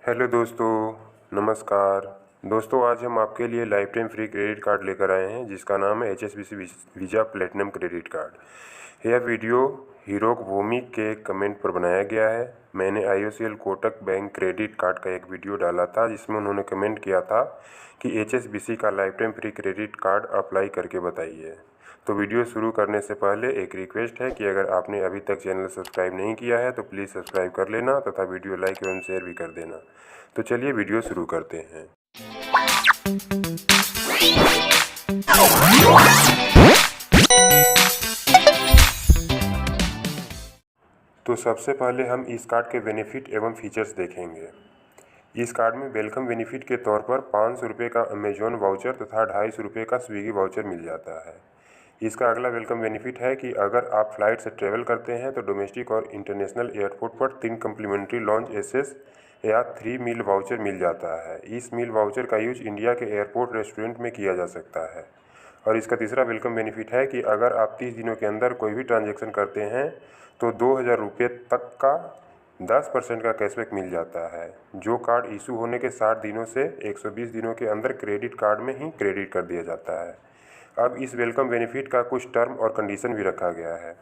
Hello दोस्तों, नमस्कार। दोस्तों, आज हम आपके लिए life time free credit card लेकर आए हैं जिसका नाम है HSBC visa platinum credit card. यह वीडियो हीरोक वोमिक के कमेंट पर बनाया गया है। मैंने IOCL Kotak bank credit card का एक वीडियो डाला था जिसमें उन्होंने कमेंट किया था कि HSBC का life time free credit card apply करके बताइए। तो वीडियो शुरू करने से पहले एक रिक्वेस्ट है कि अगर आपने अभी तक चैनल सब्सक्राइब नहीं किया है तो प्लीज़ सब्सक्राइब कर लेना तथा वीडियो लाइक एवं शेयर भी कर देना। तो चलिए वीडियो शुरू करते हैं। तो सबसे पहले हम इस कार्ड के बेनिफिट एवं फीचर्स देखेंगे। इस कार्ड में वेलकम बेनिफिट के तौर पर 500 रुपये का अमेजॉन वाउचर तथा 250 रुपये का स्विगी वाउचर मिल जाता है। इसका अगला वेलकम बेनिफिट है कि अगर आप फ्लाइट से ट्रैवल करते हैं तो डोमेस्टिक और इंटरनेशनल एयरपोर्ट पर 3 कम्प्लीमेंट्री लॉन्च एक्सेस या 3 मील वाउचर मिल जाता है। इस मील वाउचर का यूज इंडिया के एयरपोर्ट रेस्टोरेंट में किया जा सकता है। और इसका तीसरा वेलकम बेनिफिट है कि अगर आप 30 दिनों के अंदर कोई भी ट्रांजैक्शन करते हैं तो 2000 रुपये तक का 10% का कैशबैक मिल जाता है, जो कार्ड इशू होने के 60 दिनों से 120 दिनों के अंदर क्रेडिट कार्ड में ही क्रेडिट कर दिया जाता है। अब इस वेलकम बेनिफिट का कुछ टर्म और कंडीशन भी रखा गया है।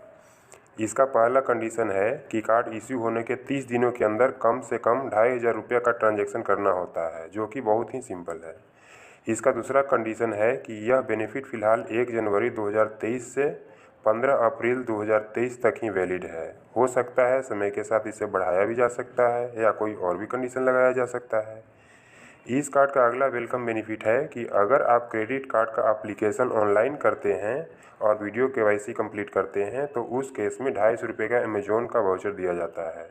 इसका पहला कंडीशन है कि कार्ड इश्यू होने के 30 दिनों के अंदर कम से कम 2500 रुपये का ट्रांजैक्शन करना होता है, जो कि बहुत ही सिंपल है। इसका दूसरा कंडीशन है कि यह बेनिफिट फ़िलहाल 1 जनवरी 2023 से 15 अप्रैल 2023 तक ही वैलिड है। हो सकता है समय के साथ इसे बढ़ाया भी जा सकता है या कोई और भी कंडीशन लगाया जा सकता है। इस कार्ड का अगला वेलकम बेनिफिट है कि अगर आप क्रेडिट कार्ड का एप्लीकेशन ऑनलाइन करते हैं और वीडियो KYC कंप्लीट करते हैं तो उस केस में 250 रुपये का अमेजॉन का वाउचर दिया जाता है,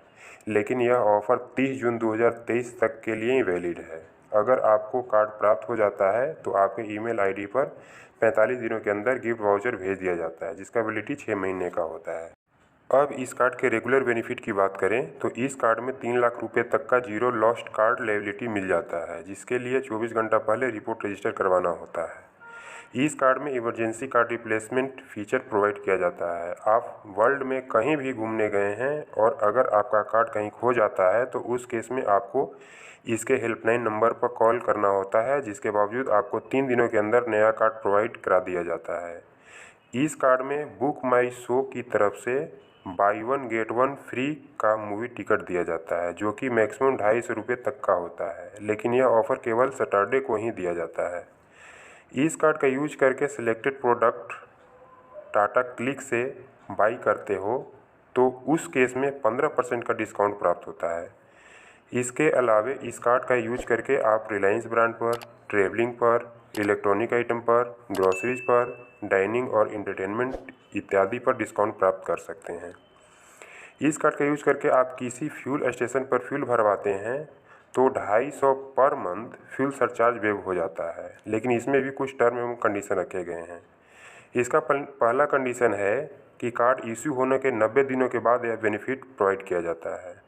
लेकिन यह ऑफ़र 30 जून 2023 तक के लिए ही वैलिड है। अगर आपको कार्ड प्राप्त हो जाता है तो आपके ईमेल ID पर 45 दिनों के अंदर गिफ्ट वाउचर भेज दिया जाता है, जिसका वैलिडिटी 6 महीने का होता है। अब इस कार्ड के रेगुलर बेनिफिट की बात करें तो इस कार्ड में 3 लाख रुपये तक का जीरो लॉस्ट कार्ड लायबिलिटी मिल जाता है, जिसके लिए 24 घंटा पहले रिपोर्ट रजिस्टर करवाना होता है। इस कार्ड में emergency card replacement feature provide किया जाता है। आप वर्ल्ड में कहीं भी घूमने गए हैं और अगर आपका कार्ड कहीं खो जाता है तो उस केस में आपको इसके हेल्पलाइन नंबर पर कॉल करना होता है, जिसके बावजूद आपको 3 दिनों के अंदर नया कार्ड प्रोवाइड करा दिया जाता है। इस कार्ड में बुक माई शो की तरफ से बाई 1 गेट 1 फ्री का मूवी टिकट दिया जाता है, जो कि मैक्सिमम 250 रुपये तक का होता है, लेकिन यह ऑफ़र केवल सैटरडे को ही दिया जाता है। इस कार्ड का यूज करके सिलेक्टेड प्रोडक्ट टाटा क्लिक से बाई करते हो तो उस केस में 15% का डिस्काउंट प्राप्त होता है। इसके अलावे इस कार्ड का यूज करके आप रिलायंस ब्रांड पर, ट्रैवलिंग पर, इलेक्ट्रॉनिक आइटम पर, ग्रॉसरीज पर, डाइनिंग और एंटरटेनमेंट इत्यादि पर डिस्काउंट प्राप्त कर सकते हैं। इस कार्ड का यूज करके आप किसी फ्यूल स्टेशन पर फ्यूल भरवाते हैं तो 250 per month fuel surcharge wave हो जाता है, लेकिन इसमें भी कुछ टर्म एवं कंडीशन रखे गए हैं। इसका पहला कंडीशन है कि कार्ड इश्यू होने के 90 दिनों के बाद यह बेनिफिट प्रोवाइड किया जाता है।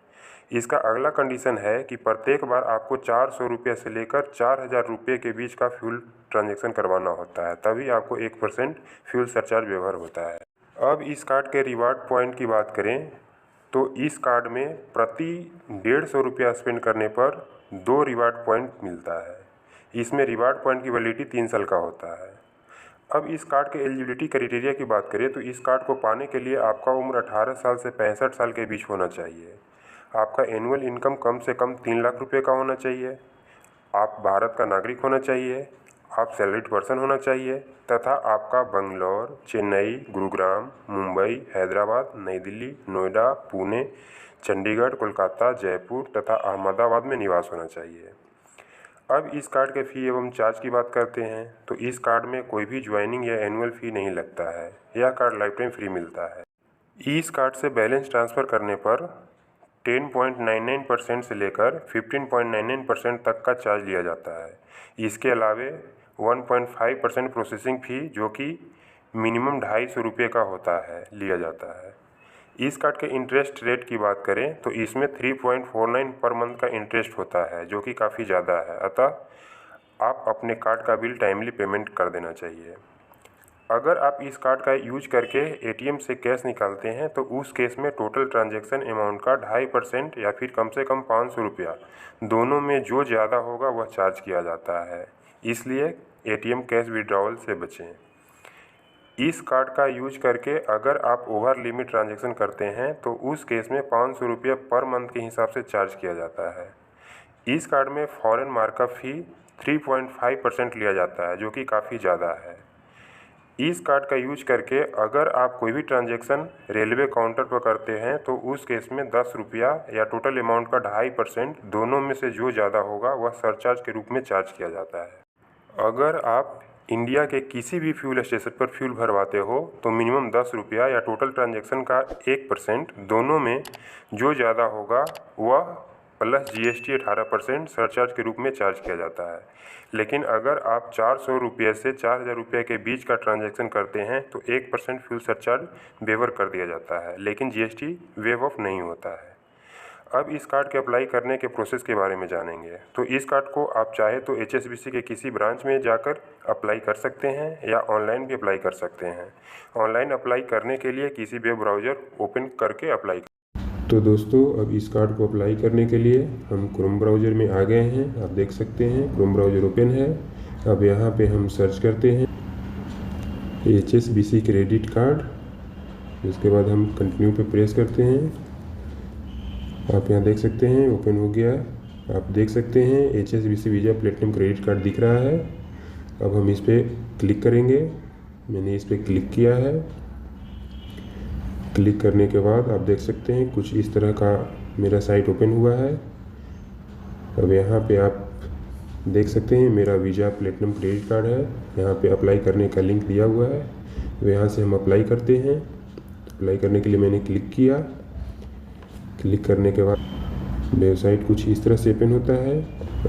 इसका अगला कंडीशन है कि प्रत्येक बार आपको 400 रुपये से लेकर 4000 रुपये के बीच का फ्यूल ट्रांजैक्शन करवाना होता है, तभी आपको 1% फ्यूल सरचार्ज व्यवहार होता है। अब इस कार्ड के रिवार्ड पॉइंट की बात करें तो इस कार्ड में प्रति 150 रुपया स्पेंड करने पर 2 रिवार्ड पॉइंट मिलता है। इसमें रिवार्ड पॉइंट की वैलिडिटी 3 साल का होता है। अब इस कार्ड के एलिजिबिलिटी क्राइटेरिया की बात करें तो इस कार्ड को पाने के लिए आपका उम्र 18 साल से 65 साल के बीच होना चाहिए। आपका एनुअल इनकम कम से कम 3 लाख रुपये का होना चाहिए। आप भारत का नागरिक होना चाहिए। आप सैलरीड पर्सन होना चाहिए तथा आपका बंगलौर, चेन्नई, गुरुग्राम, मुंबई, हैदराबाद, नई दिल्ली, नोएडा, पुणे, चंडीगढ़, कोलकाता, जयपुर तथा अहमदाबाद में निवास होना चाहिए। अब इस कार्ड के फ़ी एवं चार्ज की बात करते हैं तो इस कार्ड में कोई भी ज्वाइनिंग या एनुअल फ़ी नहीं लगता है। यह कार्ड लाइफ टाइम फ्री मिलता है। इस कार्ड से बैलेंस ट्रांसफ़र करने पर 10.99% से लेकर 15.99% तक का चार्ज लिया जाता है। इसके अलावे 1.5% प्रोसेसिंग फ़ी, जो कि मिनिमम 250 रुपये का होता है, लिया जाता है। इस कार्ड के इंटरेस्ट रेट की बात करें तो इसमें 3.49 पर मंथ का इंटरेस्ट होता है, जो कि काफ़ी ज़्यादा है। अतः आप अपने कार्ड का बिल टाइमली पेमेंट कर देना चाहिए। अगर आप इस कार्ड का यूज करके एटीएम से कैश निकालते हैं तो उस केस में टोटल ट्रांजैक्शन अमाउंट का 2.5% या फिर कम से कम 500 रुपया दोनों में जो ज़्यादा होगा वह चार्ज किया जाता है। इसलिए एटीएम कैश विड्रॉवल से बचें। इस कार्ड का यूज करके अगर आप ओवर लिमिट ट्रांजैक्शन करते हैं तो उस केस में 500 रुपये पर मंथ के हिसाब से चार्ज किया जाता है। इस कार्ड में फॉरेन मार्कअप फ़ी 3.5% लिया जाता है, जो कि काफ़ी ज़्यादा है। इस कार्ड का यूज करके अगर आप कोई भी ट्रांजैक्शन रेलवे काउंटर पर करते हैं तो उस केस में 10 रुपया या टोटल अमाउंट का 2.5% दोनों में से जो ज़्यादा होगा वह सरचार्ज के रूप में चार्ज किया जाता है। अगर आप इंडिया के किसी भी फ्यूल स्टेशन पर फ्यूल भरवाते हो तो मिनिमम 10 रुपया या टोटल ट्रांजैक्शन का 1% दोनों में जो ज़्यादा होगा वह प्लस GST 18% सरचार्ज के रूप में चार्ज किया जाता है। लेकिन अगर आप 400 रुपये से 4000 रुपये के बीच का ट्रांजैक्शन करते हैं तो 1% फ्यूल सरचार्ज वेवर कर दिया जाता है, लेकिन GST वेव ऑफ नहीं होता है। अब इस कार्ड के अप्लाई करने के प्रोसेस के बारे में जानेंगे। तो इस कार्ड को आप चाहे तो HSBC के किसी ब्रांच में जाकर अप्लाई कर सकते हैं या ऑनलाइन भी अप्लाई कर सकते हैं। ऑनलाइन अप्लाई करने के लिए किसी वेब ब्राउज़र ओपन करके अप्लाई करें। तो दोस्तों, अब इस कार्ड को अप्लाई करने के लिए हम क्रोम ब्राउज़र में आ गए हैं। आप देख सकते हैं क्रोम ब्राउज़र ओपन है। अब यहाँ पे हम सर्च करते हैं HSBC क्रेडिट कार्ड। उसके बाद हम कंटिन्यू पे प्रेस करते हैं। आप यहाँ देख सकते हैं ओपन हो गया। आप देख सकते हैं HSBC visa platinum credit card दिख रहा है। अब हम इस पर क्लिक करेंगे। मैंने इस पर क्लिक किया है। क्लिक करने के बाद आप देख सकते हैं कुछ इस तरह का मेरा साइट ओपन हुआ है। अब यहाँ पे आप देख सकते हैं मेरा वीज़ा प्लेटिनम क्रेडिट कार्ड है। यहाँ पे अप्लाई करने का लिंक दिया हुआ है। तो यहाँ से हम अप्लाई करते हैं। अप्लाई करने के लिए मैंने क्लिक किया। क्लिक करने के बाद वेबसाइट कुछ इस तरह से ओपन होता है।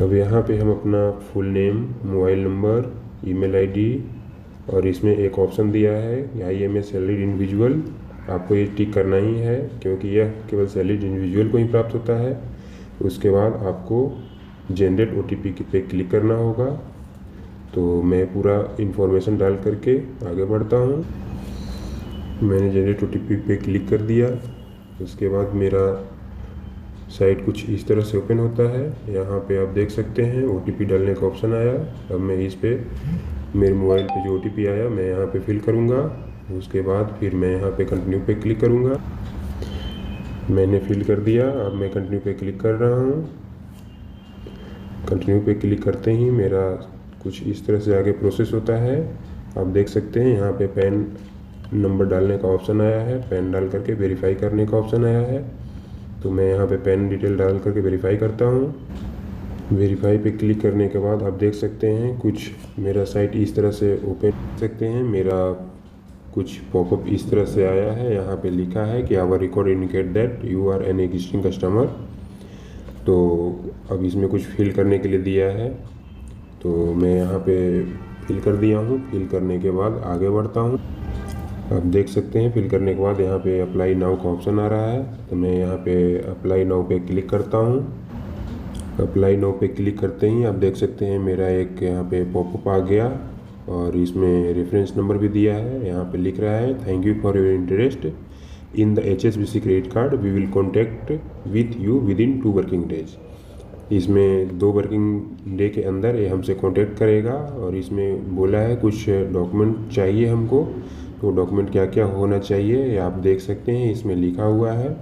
अब यहाँ पे हम अपना full name, mobile number, email ID और इसमें एक ऑप्शन दिया है IMS सैलरीड इंडिविजुअल। आपको ये टिक करना ही है क्योंकि यह केवल सैलरीड इंडिविजुअल को ही प्राप्त होता है। उसके बाद आपको जनरेट OTP पे क्लिक करना होगा। तो मैं पूरा इन्फॉर्मेशन डाल करके आगे बढ़ता हूँ। मैंने जनरेट OTP पे क्लिक कर दिया। उसके बाद मेरा साइट कुछ इस तरह से ओपन होता है। यहाँ पे आप देख सकते हैं OTP डालने का ऑप्शन आया। अब मैं इस पे मेरे मोबाइल पे जो OTP आया मैं यहाँ पे फिल करूँगा। उसके बाद फिर मैं यहाँ पे कंटिन्यू पे क्लिक करूँगा। मैंने फिल कर दिया। अब मैं कंटिन्यू पे क्लिक कर रहा हूँ। कंटिन्यू पे क्लिक करते ही मेरा कुछ इस तरह से आगे प्रोसेस होता है। आप देख सकते हैं यहाँ पे पैन नंबर डालने का ऑप्शन आया है। पैन डाल करके वेरीफाई करने का ऑप्शन आया है। तो मैं यहाँ पे पैन डिटेल डाल करके वेरीफाई करता हूँ। वेरीफाई पे क्लिक करने के बाद आप देख सकते हैं कुछ मेरा साइट इस तरह से ओपन कर सकते हैं। मेरा कुछ पॉपअप इस तरह से आया है। यहाँ पे लिखा है कि our record indicate that you are an existing customer. तो अब इसमें कुछ फिल करने के लिए दिया है। तो मैं यहाँ पे फिल कर दिया हूँ। फिल करने के बाद आगे बढ़ता हूँ। आप देख सकते हैं फिल करने के बाद यहाँ पे अप्लाई नाउ का ऑप्शन आ रहा है। तो मैं यहाँ पे अप्लाई नाउ पे क्लिक करता हूँ। अप्लाई नाउ पे क्लिक करते ही आप देख सकते हैं मेरा एक यहाँ पे पॉपअप आ गया और इसमें रेफरेंस नंबर भी दिया है। यहाँ पे लिख रहा है thank you for your interest in the HSBC credit card, we will contact with you within 2 working days. इसमें 2 वर्किंग डे के अंदर ये हमसे कांटेक्ट करेगा। और इसमें बोला है कुछ डॉक्यूमेंट चाहिए हमको। तो डॉक्यूमेंट क्या क्या होना चाहिए ये आप देख सकते हैं इसमें लिखा हुआ है।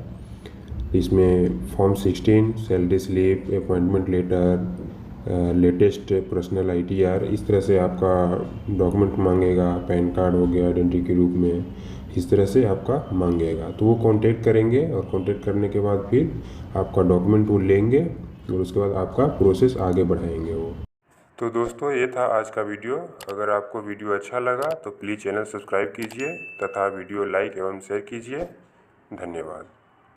इसमें form 16, salary slip, appointment letter, latest personal ITR, इस तरह से आपका डॉक्यूमेंट मांगेगा। पैन कार्ड हो गया आइडेंटिटी के रूप में, इस तरह से आपका मांगेगा। तो वो कांटेक्ट करेंगे और कांटेक्ट करने के बाद फिर आपका डॉक्यूमेंट वो लेंगे और उसके बाद आपका प्रोसेस आगे बढ़ाएंगे वो। तो दोस्तों, ये था आज का वीडियो। अगर आपको वीडियो अच्छा लगा तो प्लीज़ चैनल सब्सक्राइब कीजिए तथा वीडियो लाइक एवं शेयर कीजिए। धन्यवाद।